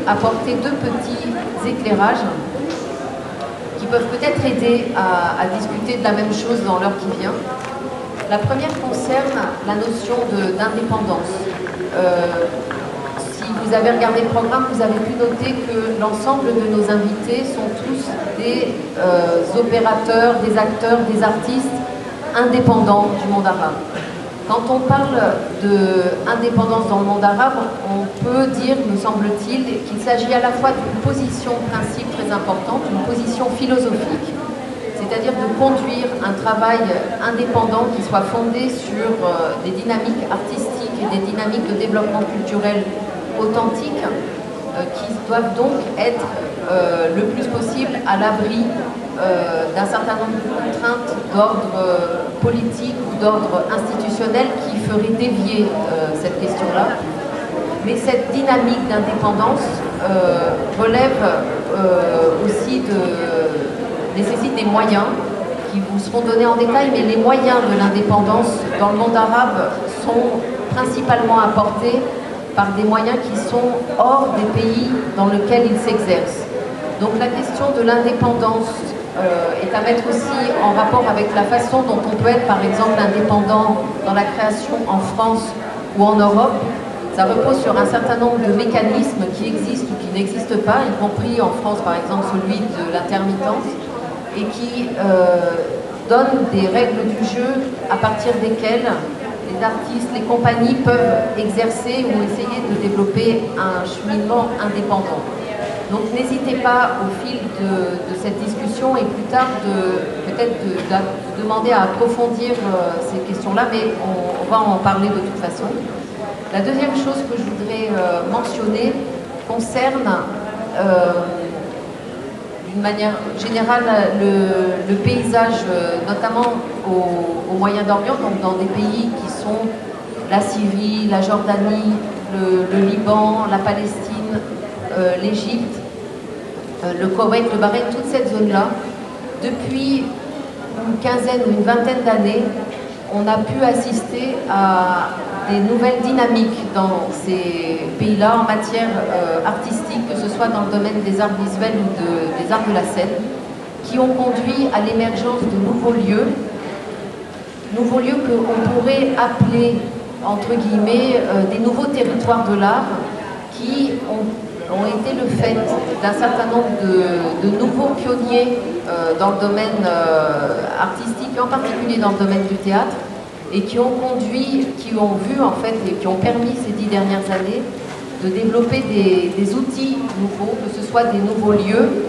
apporter deux petits éclairages qui peuvent peut-être aider à discuter de la même chose dans l'heure qui vient. La première concerne la notion d'indépendance. Si vous avez regardé le programme, vous avez pu noter que l'ensemble de nos invités sont tous des opérateurs, des acteurs, des artistes indépendants du monde arabe. Quand on parle d'indépendance dans le monde arabe, on peut dire, me semble-t-il, qu'il s'agit à la fois d'une position principe très importante, une position philosophique, c'est-à-dire de conduire un travail indépendant qui soit fondé sur des dynamiques artistiques et des dynamiques de développement culturel authentiques qui doivent donc être le plus possible à l'abri d'un certain nombre de contraintes d'ordre politique ou d'ordre institutionnel qui feraient dévier cette question-là. Mais cette dynamique d'indépendance relève aussi nécessite des moyens qui vous seront donnés en détail, mais les moyens de l'indépendance dans le monde arabe sont principalement apportés par des moyens qui sont hors des pays dans lesquels ils s'exercent. Donc la question de l'indépendance est à mettre aussi en rapport avec la façon dont on peut être, par exemple, indépendant dans la création en France ou en Europe. Ça repose sur un certain nombre de mécanismes qui existent ou qui n'existent pas, y compris en France, par exemple, celui de l'intermittence, et qui donnent des règles du jeu à partir desquelles les artistes, les compagnies peuvent exercer ou essayer de développer un cheminement indépendant. Donc n'hésitez pas au fil de cette discussion et plus tard peut-être de demander à approfondir ces questions-là, mais on va en parler de toute façon. La deuxième chose que je voudrais mentionner concerne d'une manière générale le paysage, notamment au Moyen-Orient, donc dans des pays qui sont la Syrie, la Jordanie, le Liban, la Palestine, l'Égypte, le Koweït, le Bahreïn, toute cette zone-là. Depuis une quinzaine ou une vingtaine d'années, on a pu assister à des nouvelles dynamiques dans ces pays-là en matière artistique, que ce soit dans le domaine des arts visuels ou des arts de la scène, qui ont conduit à l'émergence de nouveaux lieux qu'on pourrait appeler, entre guillemets, des nouveaux territoires de l'art qui ont été le fait d'un certain nombre de nouveaux pionniers dans le domaine artistique, et en particulier dans le domaine du théâtre, et qui ont conduit, qui ont vu en fait, et qui ont permis ces 10 dernières années de développer des outils nouveaux, que ce soit des nouveaux lieux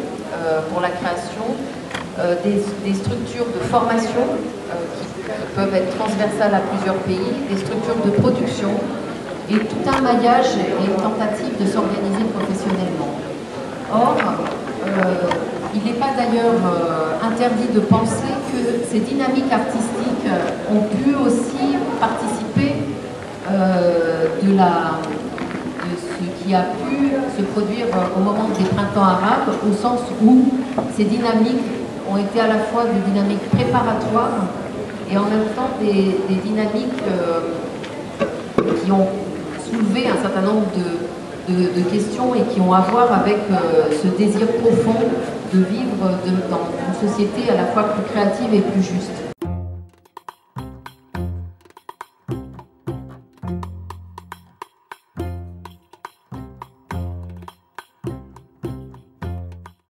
pour la création, des structures de formation qui peuvent être transversales à plusieurs pays, des structures de production, et tout un maillage et une tentative de s'organiser professionnellement. Or, il n'est pas d'ailleurs interdit de penser que ces dynamiques artistiques ont pu aussi participer de ce qui a pu se produire au moment des printemps arabes, au sens où ces dynamiques ont été à la fois des dynamiques préparatoires et en même temps des dynamiques qui ont soulevé un certain nombre de questions et qui ont à voir avec ce désir profond de vivre dans une société à la fois plus créative et plus juste.